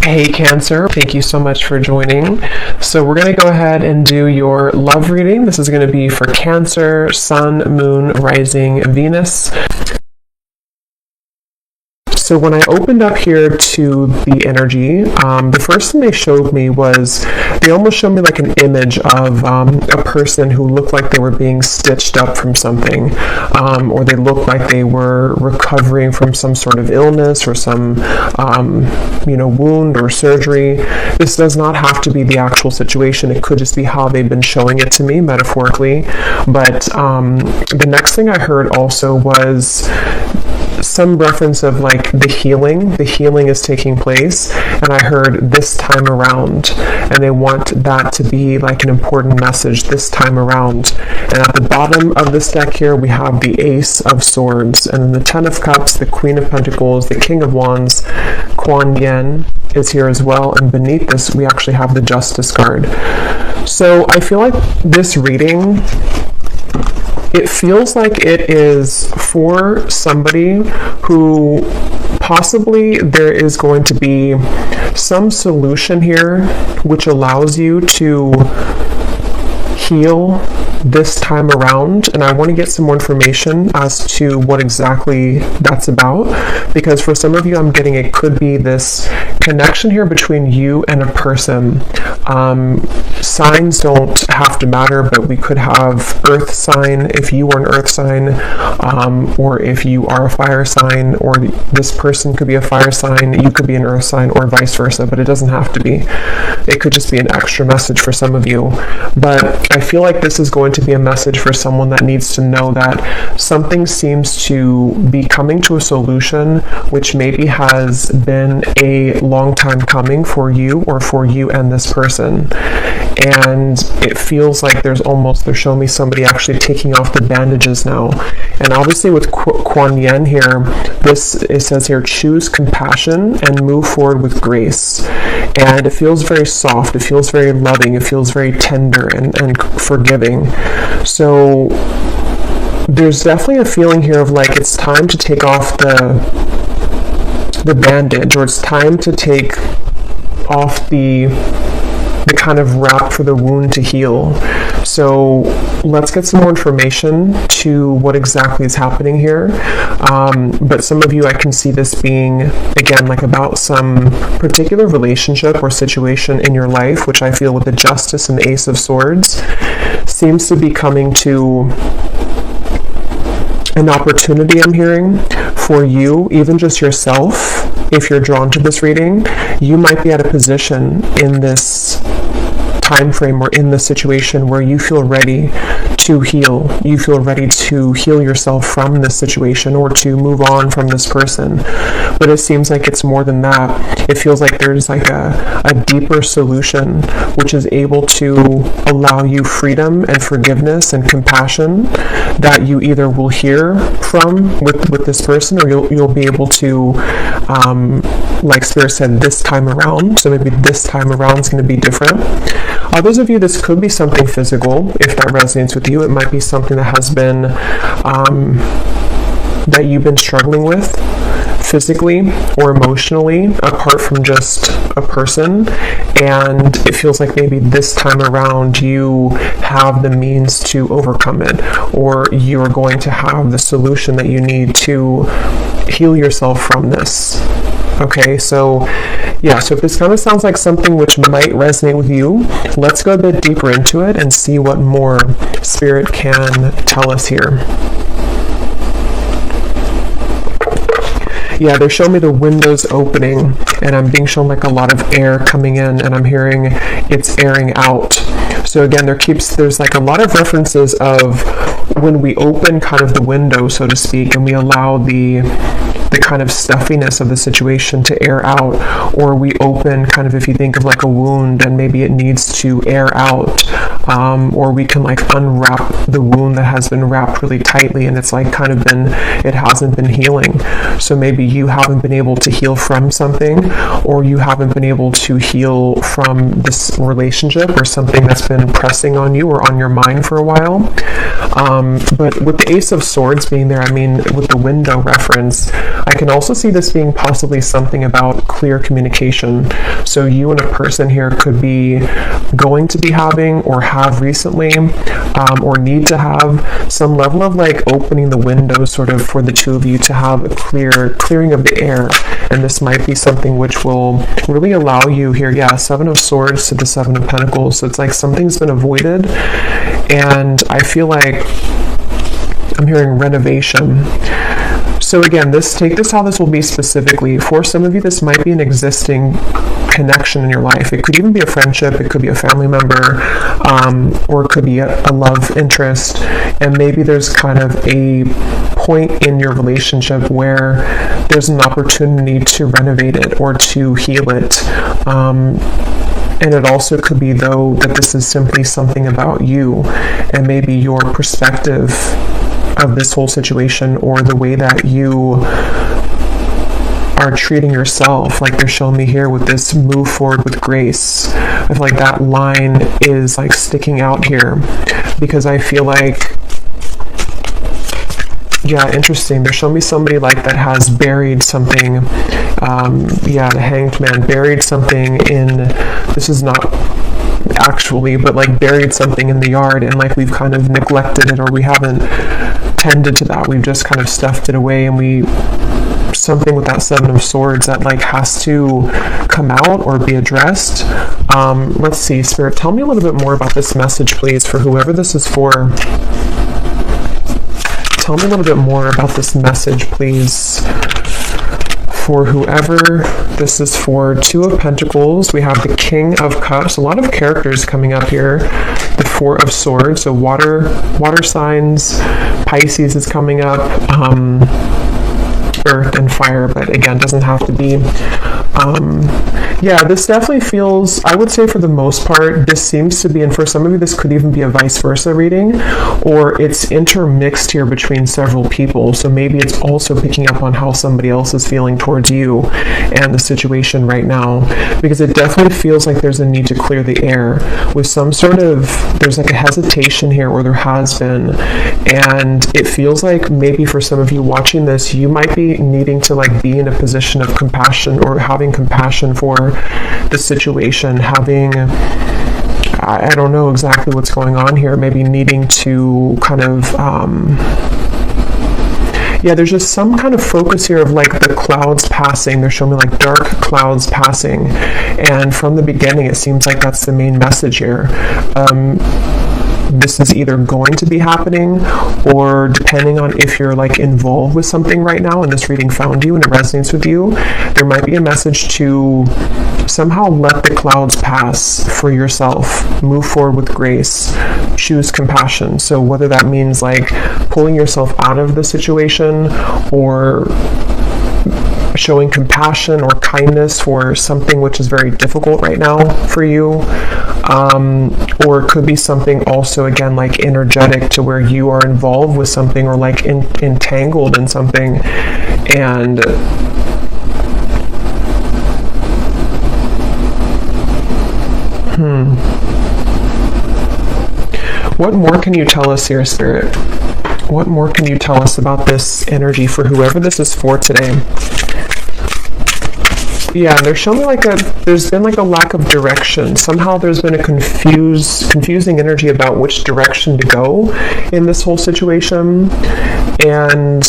Hey Cancer, thank you so much for joining. So we're going to go ahead and do your love reading. This is going to be for Cancer, Sun, Moon, Rising, Venus. So when I opened up here to the energy, the first thing they showed me was, they almost showed me like an image of a person who looked like they were being stitched up from something, or they looked like they were recovering from some sort of illness or some, wound or surgery. This does not have to be the actual situation. It could just be how they've been showing it to me metaphorically. But the next thing I heard also was some reference of like the healing is taking place, and I heard this time around, and they want that to be like an important message this time around. And at the bottom of this deck here we have the Ace of Swords, and then the Ten of Cups, the Queen of Pentacles, the King of Wands, Kuan Yin is here as well, and beneath this we actually have the Justice card. So I feel like this reading, it feels like it is for somebody who possibly there is going to be some solution here which allows you to heal this time around, and I want to get some more information as to what exactly that's about, because for some of you I'm getting it could be this connection here between you and a person. Signs don't have to matter, but we could have earth sign if you are an earth sign, or if you are a fire sign, or this person could be a fire sign, you could be an earth sign, or vice versa, but it doesn't have to be. It could just be an extra message for some of you. But I feel like this is going to be a message for someone that needs to know that something seems to be coming to a solution which maybe has been a long time coming for you, or for you and this person. And it feels like they're showing me somebody actually taking off the bandages now. And obviously with Kuan Yin here, it says here, choose compassion and move forward with grace. And it feels very soft, it feels very loving, it feels very tender and forgiving. So there's definitely a feeling here of like it's time to take off the bandage, or it's time to take off the kind of wrap for the wound to heal. So let's get some more information to what exactly is happening here. But some of you, I can see this being, again, like about some particular relationship or situation in your life, which I feel with the Justice and the Ace of Swords seems to be coming to an opportunity, I'm hearing, for you, even just yourself. If you're drawn to this reading, you might be at a position in this time frame or in the situation where you feel ready to heal. You feel ready to heal yourself from this situation or to move on from this person. But it seems like it's more than that. It feels like there's like a deeper solution which is able to allow you freedom and forgiveness and compassion that you either will hear from with this person, or you'll be able to, like Spirit said, this time around. So maybe this time around is going to be different. Others of you, this could be something physical. If that resonates with you, it might be something that has been, that you've been struggling with physically or emotionally, apart from just a person. And it feels like maybe this time around you have the means to overcome it, or you're going to have the solution that you need to heal yourself from this. Okay, so yeah, so if this kind of sounds like something which might resonate with you, let's go a bit deeper into it and see what more Spirit can tell us here. Yeah, they're showing me the windows opening, and I'm being shown like a lot of air coming in, and I'm hearing it's airing out. So again, there's like a lot of references of when we open kind of the window, so to speak, and we allow the kind of stuffiness of the situation to air out, or we open kind of, if you think of like a wound and maybe it needs to air out, or we can like unwrap the wound that has been wrapped really tightly, and it's like it hasn't been healing. So maybe you haven't been able to heal from something, or you haven't been able to heal from this relationship or something that's been pressing on you or on your mind for a while. But with the Ace of Swords being there, I mean, with the window reference, I can also see this being possibly something about clear communication. So you and a person here could be going to be having or have recently, or need to have some level of like opening the window sort of for the two of you to have a clearing of the air. And this might be something which will really allow you here, yeah, Seven of Swords to the Seven of Pentacles. So it's like something's been avoided, and I feel like I'm hearing renovation. So again, take this how this will be specifically. For some of you, this might be an existing connection in your life. It could even be a friendship, it could be a family member, or it could be a love interest. And maybe there's kind of a point in your relationship where there's an opportunity to renovate it or to heal it. And it also could be, though, that this is simply something about you and maybe your perspective of this whole situation, or the way that you are treating yourself. Like they're showing me here with this move forward with grace. I feel like that line is like sticking out here, because I feel like, yeah, interesting. They're showing me somebody like that has buried something. Yeah, the Hanged Man buried something in, this is not actually, but like buried something in the yard, and like we've kind of neglected it, or we haven't tended to that. We've just kind of stuffed it away, and something with that Seven of Swords that like has to come out or be addressed. Let's see, Spirit, tell me a little bit more about this message, please, for whoever this is for. Tell me a little bit more about this message, please, for whoever this is for. Two of Pentacles, we have the King of Cups, a lot of characters coming up here. The Four of Swords, so water signs. Pisces is coming up. Earth and fire, but again, doesn't have to be. Yeah, this definitely feels, I would say for the most part, this seems to be, and for some of you, this could even be a vice versa reading, or it's intermixed here between several people. So maybe it's also picking up on how somebody else is feeling towards you and the situation right now, because it definitely feels like there's a need to clear the air with some sort of, there's like a hesitation here, or there has been, and it feels like maybe for some of you watching this, you might be needing to like be in a position of compassion, or having compassion for the situation, having, I don't know exactly what's going on here, maybe needing to kind of, yeah, there's just some kind of focus here of like the clouds passing. They're showing me like dark clouds passing, and from the beginning it seems like that's the main message here. This is either going to be happening, or depending on if you're like involved with something right now and this reading found you and it resonates with you, there might be a message to somehow let the clouds pass for yourself, move forward with grace, choose compassion. So whether that means like pulling yourself out of the situation, or showing compassion or kindness for something which is very difficult right now for you, or it could be something also, again, like energetic, to where you are involved with something, or like entangled in something, and what more can you tell us here, Spirit? What more can you tell us about this energy for whoever this is for today? Yeah, they're showing me like there's been like a lack of direction. Somehow there's been a confusing energy about which direction to go in this whole situation. And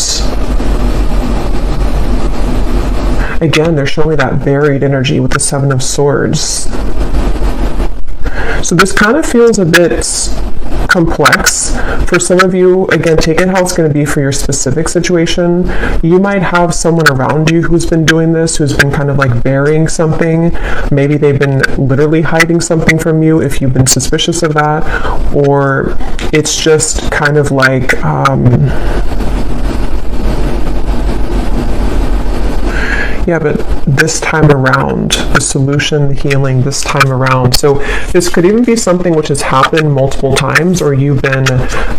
again, they're showing me that buried energy with the Seven of Swords. So this kind of feels a bit complex. For some of you, again, take it how it's going to be for your specific situation. You might have someone around you who's been doing this, who's been kind of like burying something. Maybe they've been literally hiding something from you if you've been suspicious of that, or it's just kind of like yeah, but this time around, the solution, the healing this time around. So this could even be something which has happened multiple times, or you've been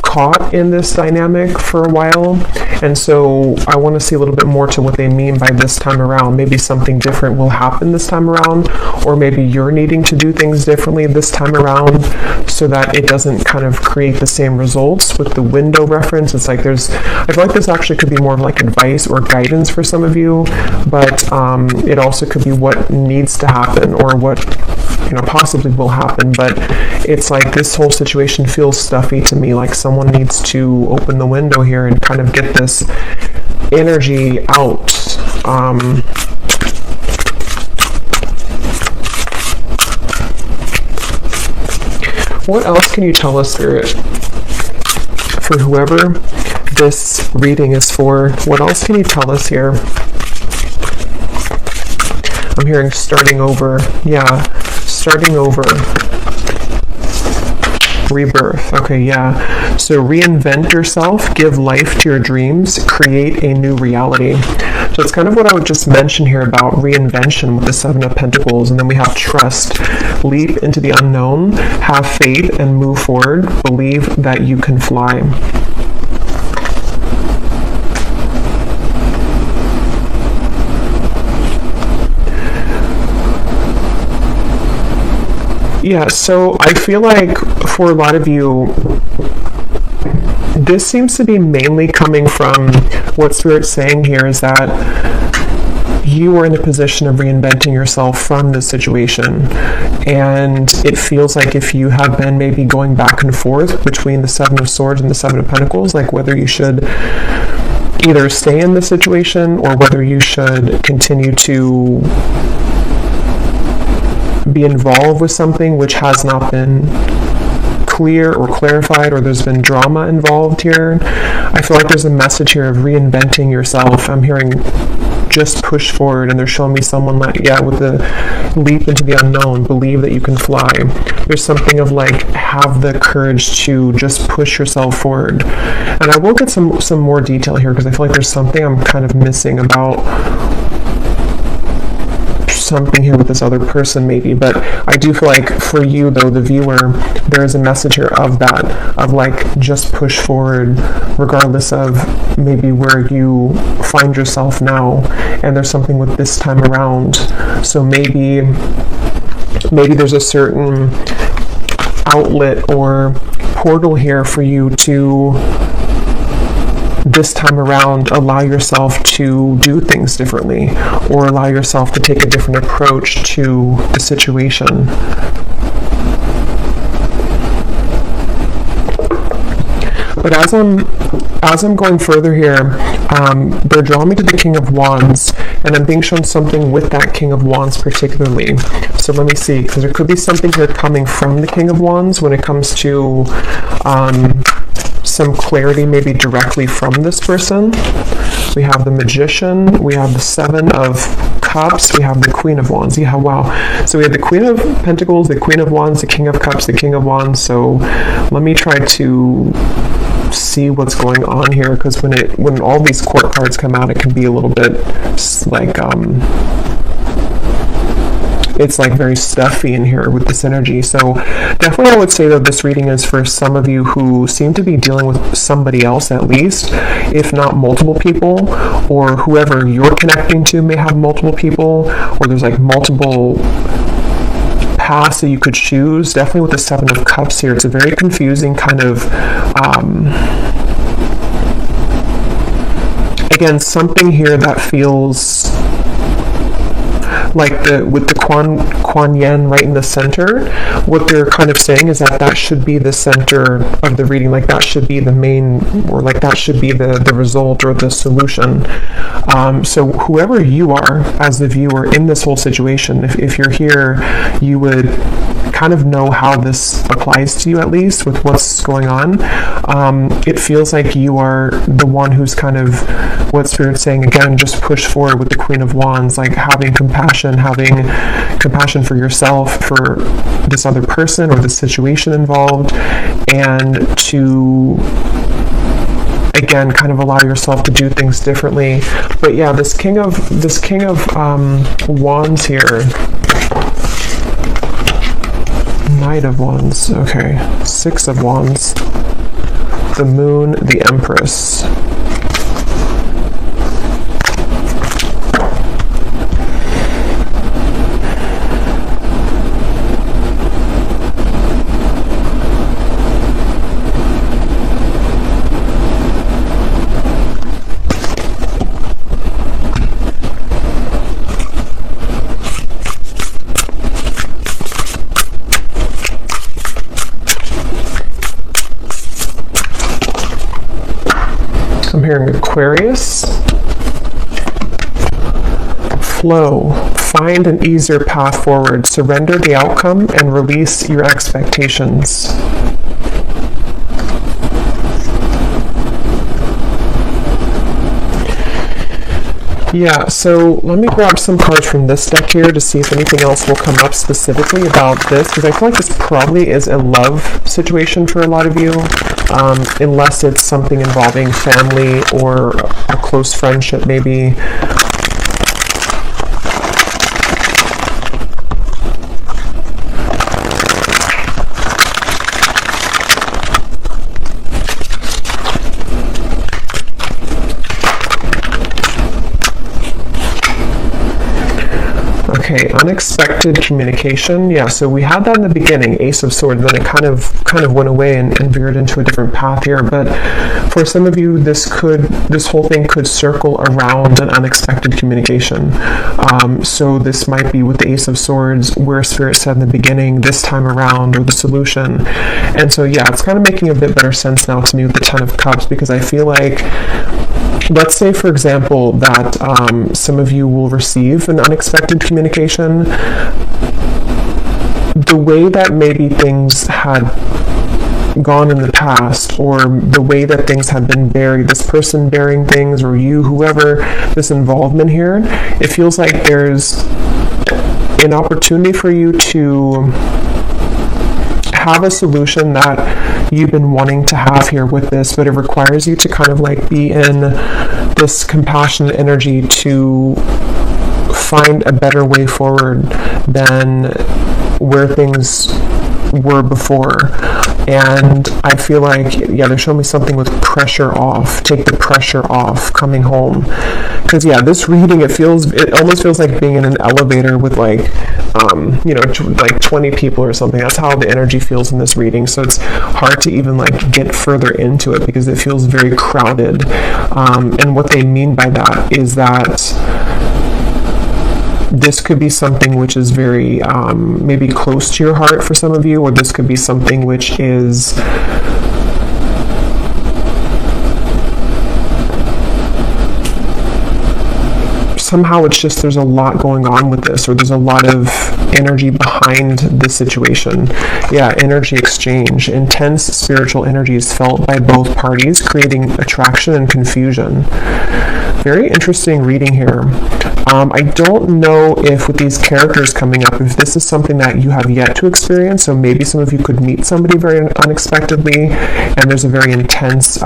caught in this dynamic for a while. And so I want to see a little bit more to what they mean by this time around. Maybe something different will happen this time around, or maybe you're needing to do things differently this time around so that it doesn't kind of create the same results. With the window reference, it's like I feel like this actually could be more of like advice or guidance for some of you, but it also could be what needs to happen, or what possibly will happen. But it's like this whole situation feels stuffy to me, like someone needs to open the window here and kind of get this energy out. What else can you tell us, Spirit, for whoever this reading is for? What else can you tell us here? I'm hearing starting over. Yeah, starting over. Rebirth. Okay, yeah. So reinvent yourself, give life to your dreams, create a new reality. So it's kind of what I would just mention here about reinvention with the Seven of Pentacles. And then we have trust, leap into the unknown, have faith and move forward, believe that you can fly. Yeah, so I feel like for a lot of you, this seems to be mainly coming from what Spirit's saying here is that you are in a position of reinventing yourself from this situation. And it feels like if you have been maybe going back and forth between the Seven of Swords and the Seven of Pentacles, like whether you should either stay in the situation or whether you should continue to be involved with something which has not been clear or clarified, or there's been drama involved here. I feel like there's a message here of reinventing yourself. I'm hearing just push forward, and they're showing me someone like, yeah, with the leap into the unknown, believe that you can fly. There's something of like, have the courage to just push yourself forward. And I will get some more detail here, because I feel like there's something I'm kind of missing about something here with this other person maybe. But I do feel like for you though, the viewer, there is a message here of that, of like, just push forward regardless of maybe where you find yourself now. And there's something with this time around. So maybe there's a certain outlet or portal here for you to this time around allow yourself to do things differently, or allow yourself to take a different approach to the situation. But as I'm going further here, they're drawing me to the King of Wands, and I'm being shown something with that King of Wands particularly. So let me see, because there could be something here coming from the King of Wands when it comes to some clarity maybe directly from this person. We have the Magician, we have the Seven of Cups, we have the Queen of Wands. Yeah, wow. So we have the Queen of Pentacles, the Queen of Wands, the King of Cups, the King of Wands. So let me try to see what's going on here, because when all these court cards come out, it can be a little bit like it's like very stuffy in here with this energy. So definitely I would say that this reading is for some of you who seem to be dealing with somebody else, at least, if not multiple people, or whoever you're connecting to may have multiple people, or there's like multiple paths that you could choose. Definitely with the Seven of Cups here, it's a very confusing kind of again, something here that feels like with the Kuan Yin right in the center. What they're kind of saying is that should be the center of the reading, like that should be the main, or like that should be the result or the solution. So whoever you are as the viewer in this whole situation, if you're here, you would kind of know how this applies to you, at least with what's going on. It feels like you are the one who's kind of, what Spirit's saying again, just push forward with the Queen of Wands, like having compassion for yourself, for this other person or the situation involved, and to again, kind of allow yourself to do things differently. But yeah, this King of Wands here. Knight of Wands. Okay. Six of Wands. The Moon, the Empress. I'm hearing Aquarius. Flow. Find an easier path forward. Surrender the outcome and release your expectations. Yeah, so let me grab some cards from this deck here to see if anything else will come up specifically about this, because I feel like this probably is a love situation for a lot of you, unless it's something involving family or a close friendship maybe. Okay, unexpected communication. Yeah, so we had that in the beginning, Ace of Swords, then it kind of went away and veered into a different path here. But for some of you, this whole thing could circle around an unexpected communication. So this might be with the Ace of Swords, where Spirit said in the beginning, this time around, or the solution. And so yeah, it's kind of making a bit better sense now to me with the Ten of Cups, because I feel like, let's say, for example, that some of you will receive an unexpected communication. The way that maybe things had gone in the past, or the way that things have been buried, this person bearing things, or you, whoever, this involvement here, it feels like there's an opportunity for you to have a solution that you've been wanting to have here with this, but it requires you to kind of like be in this compassionate energy to find a better way forward than where things were before. And I feel like, yeah, they're showing me something with pressure off. Take the pressure off coming home. Because yeah, this reading, it almost feels like being in an elevator with like, like 20 people or something. That's how the energy feels in this reading. So it's hard to even like get further into it because it feels very crowded. And what they mean by that is that this could be something which is very maybe close to your heart for some of you, or this could be something which is somehow it's just there's a lot going on with this, or there's a lot of energy behind the situation. Yeah, energy exchange. Intense spiritual energy is felt by both parties, creating attraction and confusion. Very interesting reading here. I don't know if with these characters coming up, if this is something that you have yet to experience, so maybe some of you could meet somebody very unexpectedly and there's a very intense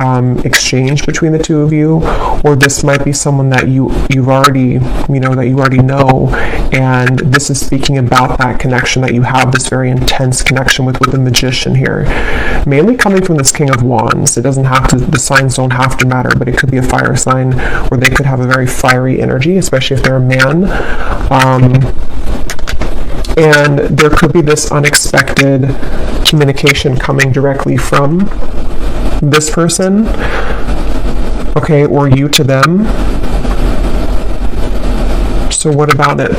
exchange between the two of you, or this might be someone that you already know, and this is speaking about that connection, that you have this very intense connection with the Magician here, mainly coming from this King of Wands. It doesn't have to, the signs don't have to matter, but it could be a fire sign, or they could have a very fiery energy, especially if they're a man. And there could be this unexpected communication coming directly from this person, okay, or you to them. So what about it?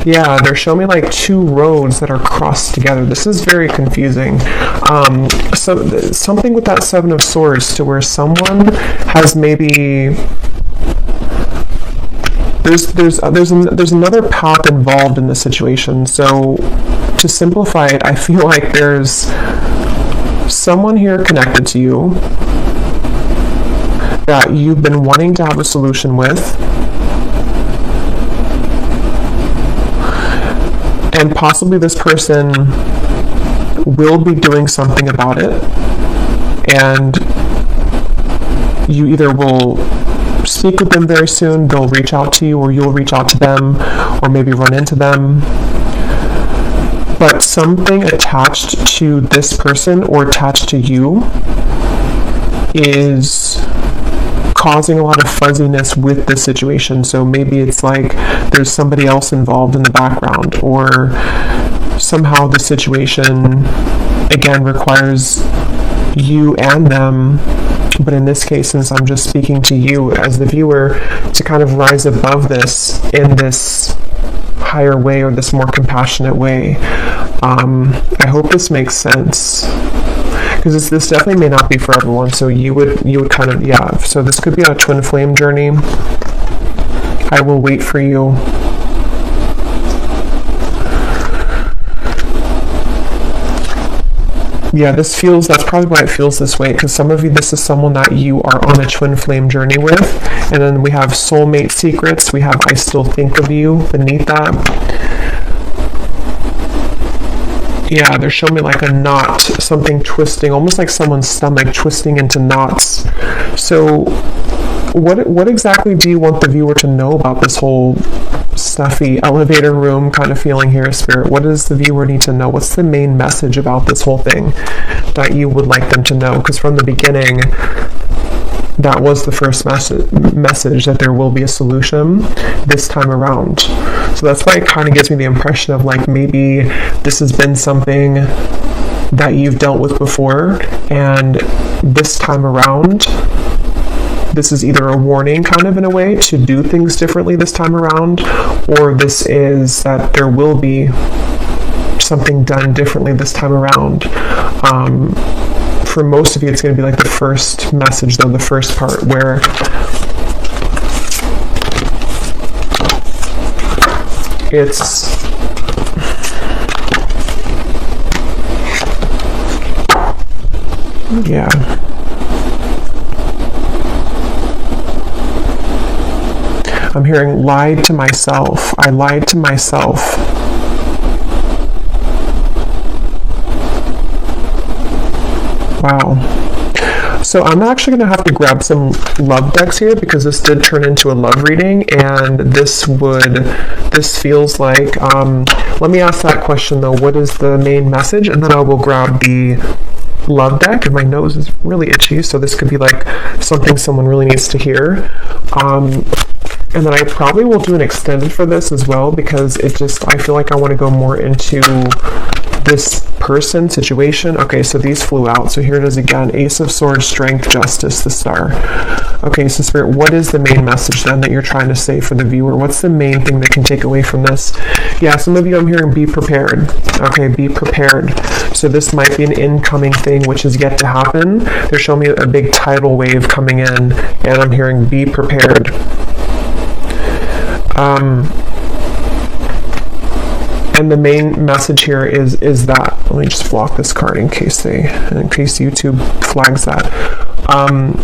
Yeah, they're showing me like two roads that are crossed together. This is very confusing. So something with that Seven of Swords, to where someone has maybe there's another path involved in this situation. So to simplify it, I feel like there's someone here connected to you that you've been wanting to have a solution with, and possibly this person will be doing something about it, and you either will speak with them very soon, they'll reach out to you, or you'll reach out to them, or maybe run into them. But something attached to this person or attached to you is causing a lot of fuzziness with the situation. So maybe it's like there's somebody else involved in the background, or somehow the situation again requires you and them, but in this case, since I'm just speaking to you as the viewer, to kind of rise above this in this higher way, or this more compassionate way. I hope this makes sense, because this definitely may not be for everyone. So you would kind of, yeah, so this could be a twin flame journey. I will wait for you. Yeah, that's probably why it feels this way, because some of you, this is someone that you are on a twin flame journey with. And then we have soulmate secrets, we have I still think of you beneath that. Yeah, they're showing me like a knot, something twisting, almost like someone's stomach twisting into knots. So what exactly do you want the viewer to know about this whole stuffy elevator room kind of feeling here, Spirit? What does the viewer need to know? What's the main message about this whole thing that you would like them to know? Because from the beginning, that was the first message, that there will be a solution this time around. So that's why it kind of gives me the impression of like maybe this has been something that you've dealt with before, and this time around, this is either a warning kind of in a way to do things differently this time around, or this is that there will be something done differently this time around. For most of you, it's going to be like the first message, though, the first part, where it's yeah. I'm hearing lied to myself. I lied to myself. Wow. So I'm actually going to have to grab some love decks here, because this did turn into a love reading, and this feels like, let me ask that question though, what is the main message? And then I will grab the love deck, and my nose is really itchy, so this could be like something someone really needs to hear. And then I probably will do an extended for this as well, because I feel like I want to go more into this person, situation. Okay, so these flew out. So here it is again, Ace of Swords, Strength, Justice, the Star. Okay, so Spirit, what is the main message then that you're trying to say for the viewer? What's the main thing they can take away from this? Yeah, some of you I'm hearing be prepared. Okay, be prepared. So this might be an incoming thing which is yet to happen. They're showing me a big tidal wave coming in, and I'm hearing be prepared. And the main message here is that, let me just block this card in case YouTube flags that.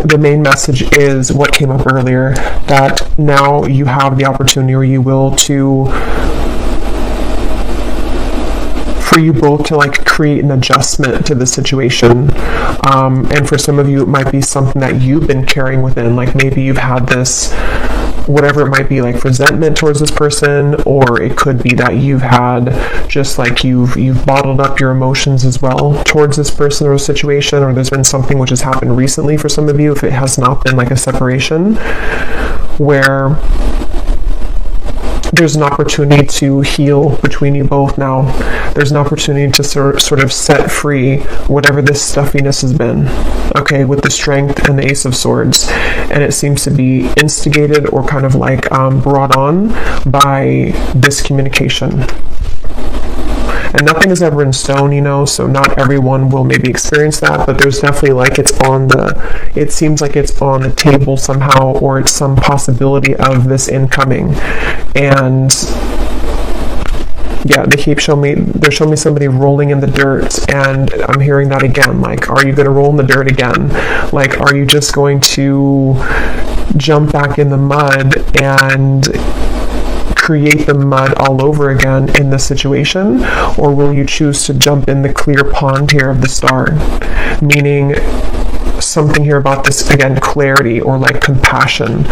The main message is what came up earlier, that now you have the opportunity, or you will, for you both to like create an adjustment to the situation. And for some of you, it might be something that you've been carrying within, like maybe you've had this, whatever it might be, like resentment towards this person, or it could be that you've had just like you've bottled up your emotions as well towards this person or situation, or there's been something which has happened recently for some of you, if it has not been like a separation, where there's an opportunity to heal between you both now. There's an opportunity to sort of set free whatever this stuffiness has been, okay, with the Strength and the Ace of Swords. And it seems to be instigated or kind of like brought on by this communication. And nothing is ever in stone, so not everyone will maybe experience that, but there's definitely like it seems like it's on the table somehow, or it's some possibility of this incoming. And yeah, they're showing me somebody rolling in the dirt, and I'm hearing that again, like, are you going to roll in the dirt again? Like, are you just going to jump back in the mud and create the mud all over again in this situation, or will you choose to jump in the clear pond here of the star? Meaning something here about this, again, clarity or like compassion,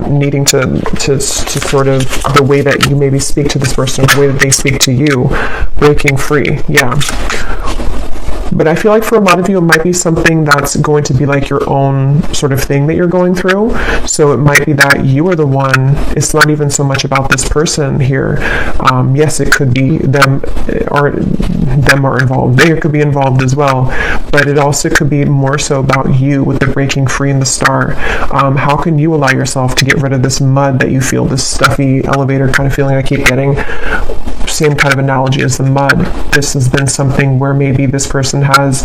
needing to sort of, the way that you maybe speak to this person, the way that they speak to you, breaking free. Yeah. But I feel like for a lot of you, it might be something that's going to be like your own sort of thing that you're going through. So it might be that you are the one, it's not even so much about this person here. Yes, it could be them are involved. They could be involved as well. But it also could be more so about you with the breaking free in the star. How can you allow yourself to get rid of this mud that you feel, this stuffy elevator kind of feeling I keep getting? Same kind of analogy as the mud. This has been something where maybe this person has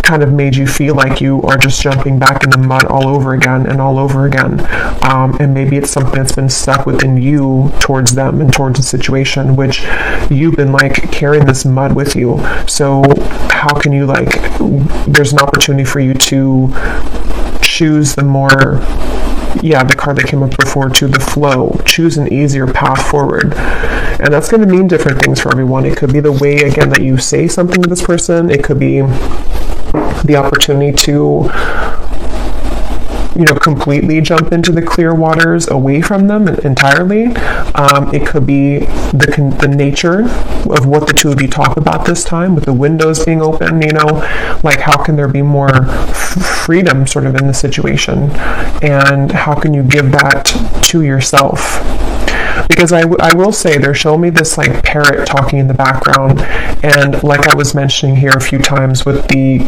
kind of made you feel like you are just jumping back in the mud all over again and all over again. And maybe it's something that's been stuck within you towards them and towards the situation, which you've been like carrying this mud with you. So how can you, like, there's an opportunity for you to choose the more, the card that came up before, to the flow. Choose an easier path forward. And that's going to mean different things for everyone. It could be the way, again, that you say something to this person. It could be the opportunity to, completely jump into the clear waters away from them entirely. It could be the nature of what the two of you talk about this time, with the windows being open, like how can there be more freedom sort of in the situation, and how can you give that to yourself? Because I will say, they're showing me this like parrot talking in the background, and like I was mentioning here a few times with the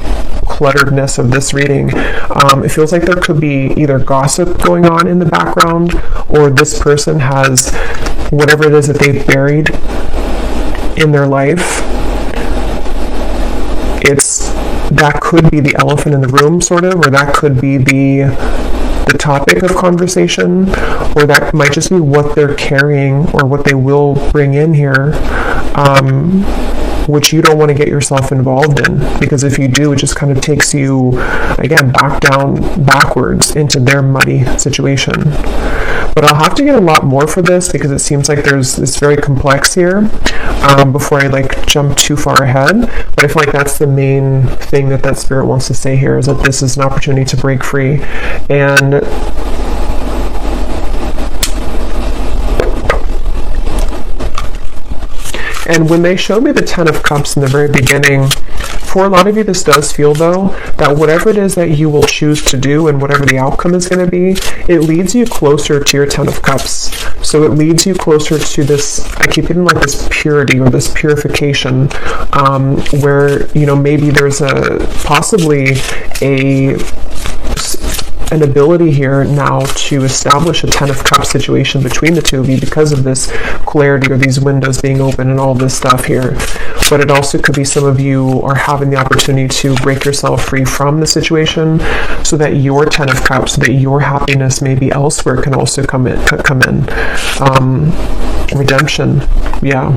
clutteredness of this reading, it feels like there could be either gossip going on in the background, or this person has whatever it is that they've buried in their life. That could be the elephant in the room, sort of, or that could be the topic of conversation, or that might just be what they're carrying or what they will bring in here, which you don't want to get yourself involved in, because if you do, it just kind of takes you, again, backwards into their muddy situation. But I'll have to get a lot more for this, because it seems like it's very complex here, before I jump too far ahead. But I feel like that's the main thing that spirit wants to say here, is that this is an opportunity to break free. And when they showed me the Ten of Cups in the very beginning, for a lot of you, this does feel, though, that whatever it is that you will choose to do and whatever the outcome is going to be, it leads you closer to your Ten of Cups. So it leads you closer to this, I keep getting like this purity or this purification, where, maybe there's possibly an ability here now to establish a Ten of Cups situation between the two of you because of this clarity or these windows being open and all this stuff here. But it also could be some of you are having the opportunity to break yourself free from the situation, so that your Ten of Cups, so that your happiness maybe elsewhere can also come in. Redemption, yeah.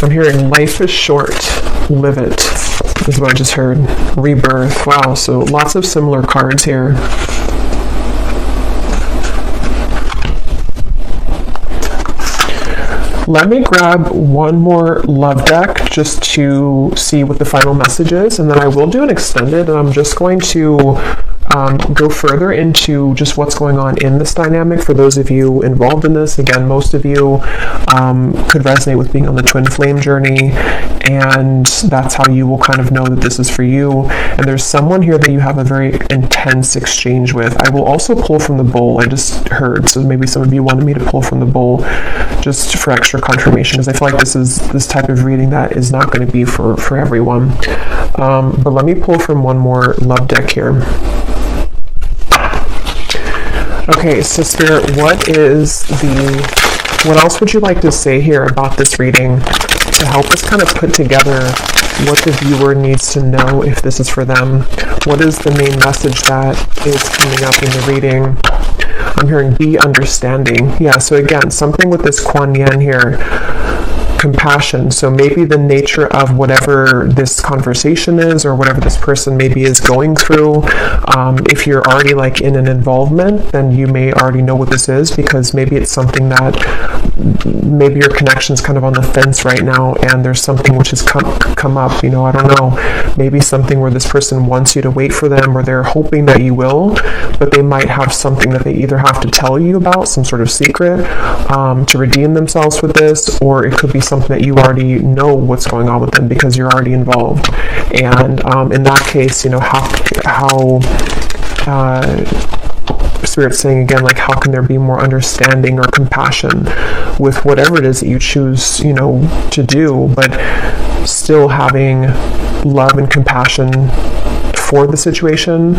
I'm hearing life is short, live it, is what I just heard. Rebirth, wow, so lots of similar cards here. Let me grab one more love deck just to see what the final message is, and then I will do an extended, and I'm just going to go further into just what's going on in this dynamic for those of you involved in this. Again, most of you could resonate with being on the twin flame journey, and that's how you will kind of know that this is for you. And there's someone here that you have a very intense exchange with. I will also pull from the bowl, I just heard, so maybe some of you wanted me to pull from the bowl just for extra confirmation, because I feel like this is this type of reading that is not going to be for everyone. But let me pull from one more love deck here. Okay, so Spirit, what else would you like to say here about this reading to help us kind of put together what the viewer needs to know if this is for them? What is the main message that is coming up in the reading? I'm hearing be understanding. Yeah, so again, something with this Kuan Yin here. compassion. So maybe the nature of whatever this conversation is, or whatever this person maybe is going through, if you're already like in an involvement, then you may already know what this is, because maybe it's something that maybe your connection's kind of on the fence right now, and there's something which has come up, you know, I don't know, maybe something where this person wants you to wait for them, or they're hoping that you will, but they might have something that they either have to tell you about, some sort of secret, to redeem themselves with this, or it could be something that you already know what's going on with them because you're already involved. And in that case, you know, how Spirit's saying again, like, how can there be more understanding or compassion with whatever it is that you choose, you know, to do, but still having love and compassion for the situation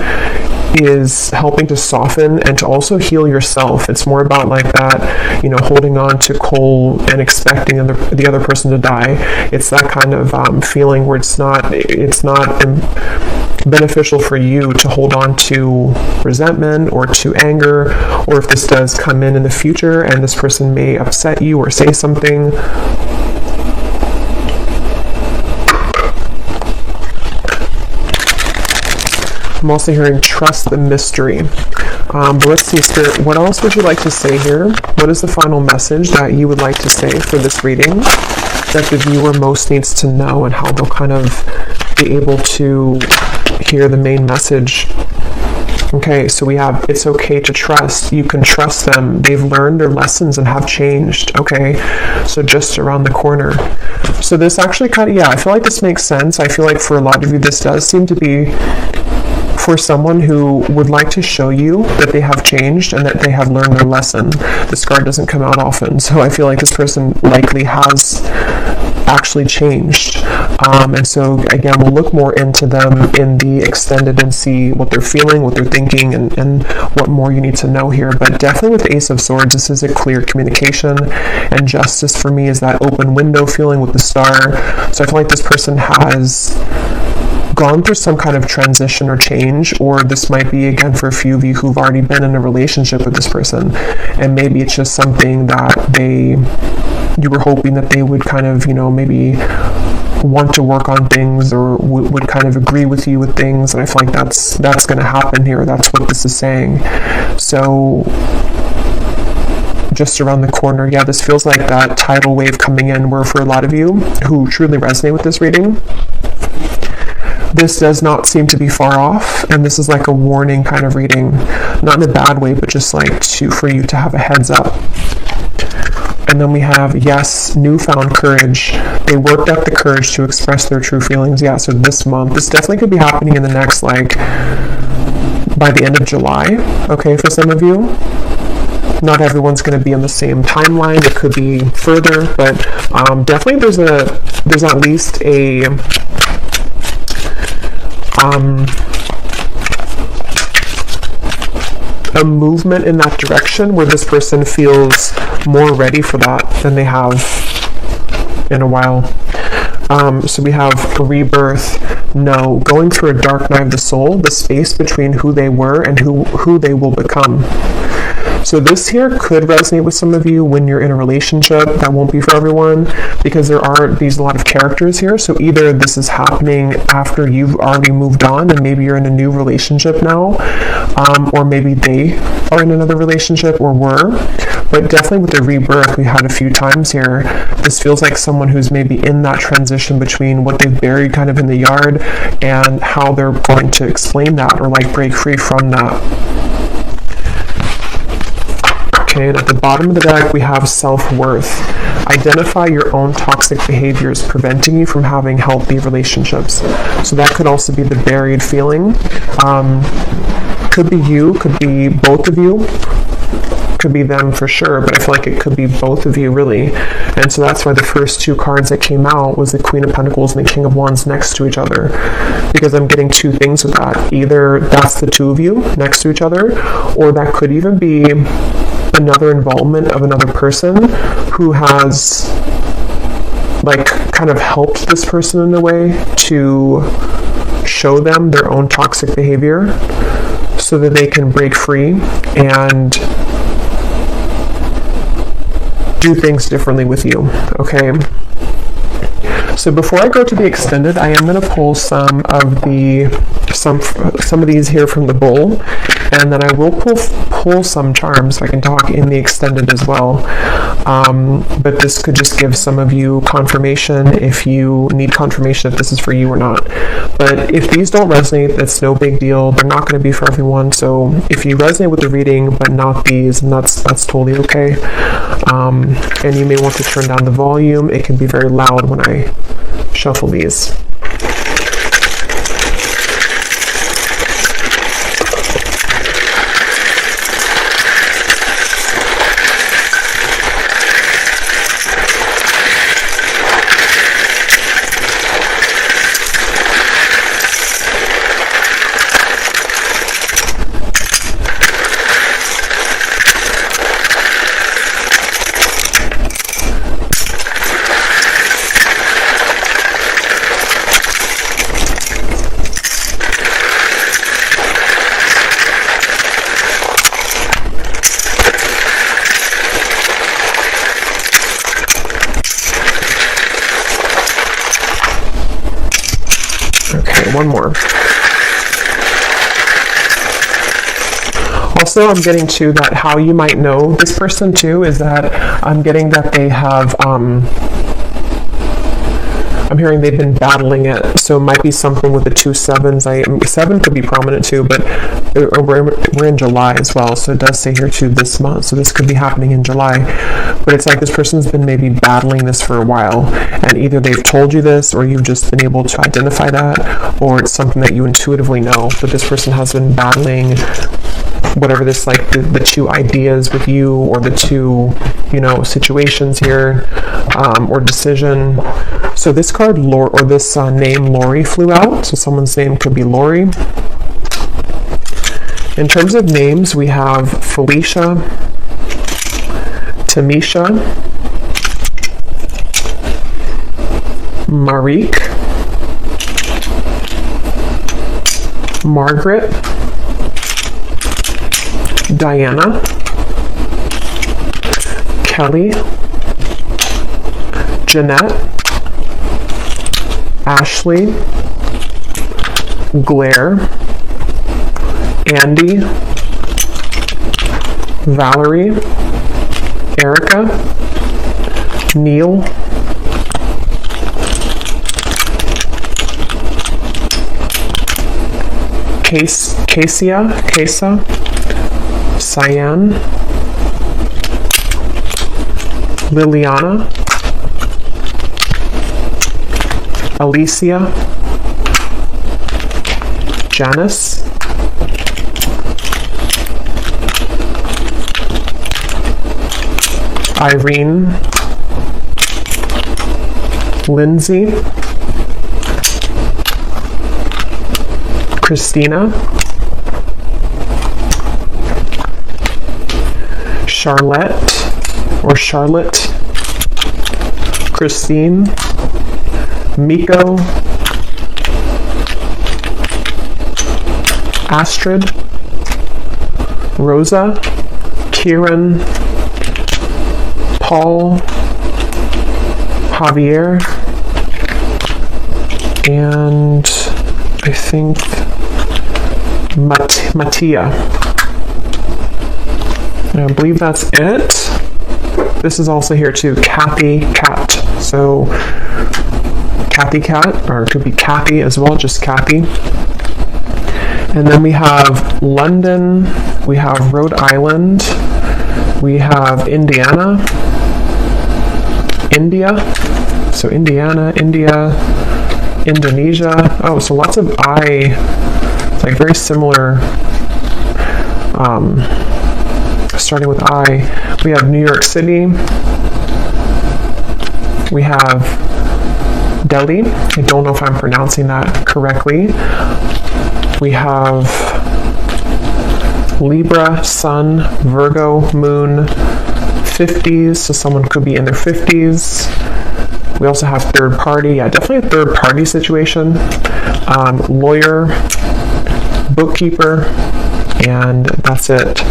is helping to soften and to also heal yourself. It's more about like that, you know, holding on to coal and expecting the other person to die. It's that kind of feeling where it's not beneficial for you to hold on to resentment or to anger, or if this does come in the future and this person may upset you or say something. I'm also hearing trust the mystery. But let's see, Spirit, what else would you like to say here? What is the final message that you would like to say for this reading that the viewer most needs to know, and how they'll kind of be able to hear the main message? Okay, so we have, it's okay to trust. You can trust them. They've learned their lessons and have changed. Okay, so just around the corner. So this actually kind of, yeah, I feel like this makes sense. I feel like for a lot of you, this does seem to be for someone who would like to show you that they have changed and that they have learned their lesson. This card doesn't come out often, so I feel like this person likely has actually changed. And so again, we'll look more into them in the extended and see what they're feeling, what they're thinking, and what more you need to know here. But definitely with the Ace of Swords, this is a clear communication, and justice for me is that open window feeling with the star. So I feel like this person has gone through some kind of transition or change, or this might be, again, for a few of you who've already been in a relationship with this person, and maybe it's just something that you were hoping that they would kind of, you know, maybe want to work on things, or would kind of agree with you with things, and I feel like that's going to happen here. That's what this is saying. So just around the corner, yeah, this feels like that tidal wave coming in, where for a lot of you who truly resonate with this reading, this does not seem to be far off, and this is like a warning kind of reading, not in a bad way, but just like for you to have a heads up. And then we have, yes, newfound courage. They worked up the courage to express their true feelings. Yeah, so this month, this definitely could be happening in the next, like, by the end of July, okay, for some of you. Not everyone's going to be on the same timeline. It could be further, but definitely there's at least a movement in that direction where this person feels more ready for that than they have in a while. So we have rebirth, no, going through a dark night of the soul, the space between who they were and who they will become. So this here could resonate with some of you when you're in a relationship. That won't be for everyone, because there are a lot of characters here. So either this is happening after you've already moved on and maybe you're in a new relationship now, or maybe they are in another relationship or were. But definitely with the rebirth we had a few times here, this feels like someone who's maybe in that transition between what they've buried kind of in the yard and how they're going to explain that or like break free from that. Okay, and at the bottom of the deck, we have self-worth. Identify your own toxic behaviors preventing you from having healthy relationships. So that could also be the buried feeling. Could be you, could be both of you, could be them for sure, but I feel like it could be both of you, really. And so that's why the first two cards that came out was the Queen of Pentacles and the King of Wands next to each other, because I'm getting two things with that. Either that's the two of you next to each other, or that could even be another involvement of another person who has like kind of helped this person in a way to show them their own toxic behavior so that they can break free and do things differently with you. Okay, So before I go to the extended, I am going to pull some of these here from the bowl, and then I will pull some charms so I can talk in the extended as well. But this could just give some of you confirmation if you need confirmation if this is for you or not. But if these don't resonate, that's no big deal. They're not going to be for everyone. So if you resonate with the reading but not these, and that's totally okay. And you may want to turn down the volume. It can be very loud when I shuffle these. One more. Also, I'm getting to that how you might know this person too is that I'm getting that they have I'm hearing they've been battling it, so it might be something with the 2 7s. 7 could be prominent too, but we're in July as well, so it does say here too this month, so this could be happening in July. But it's like this person's been maybe battling this for a while, and either they've told you this, or you've just been able to identify that, or it's something that you intuitively know, but this person has been battling whatever this, like the 2 ideas with you, or the 2, situations here, or decision. So this card, or this name Lori flew out, so someone's name could be Lori. In terms of names, we have Felicia, Tamisha, Marique, Margaret, Diana, Kelly, Jeanette, Ashley, Blair, Andy, Valerie, Erica, Neil, Kesa, Cyan, Liliana, Alicia, Janice, Irene, Lindsay, Christina, Charlotte, Christine, Miko, Astrid, Rosa, Kieran, Paul, Javier, and I think Mattia. I believe that's it. This is also here too, Kathy Cat. So Kathy Cat, or it could be Kathy as well, just Kathy. And then we have London, we have Rhode Island, we have Indiana, India, so Indiana, India, Indonesia. Oh, so lots of I, like very similar, starting with I. We have New York City, we have Delhi. I don't know if I'm pronouncing that correctly. We have Libra, Sun, Virgo, Moon, 50s, so someone could be in their 50s. We also have third party, yeah, definitely a third party situation. Lawyer, bookkeeper, and that's it.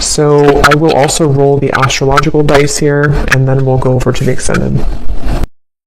So I will also roll the astrological dice here, and then we'll go over to the extended.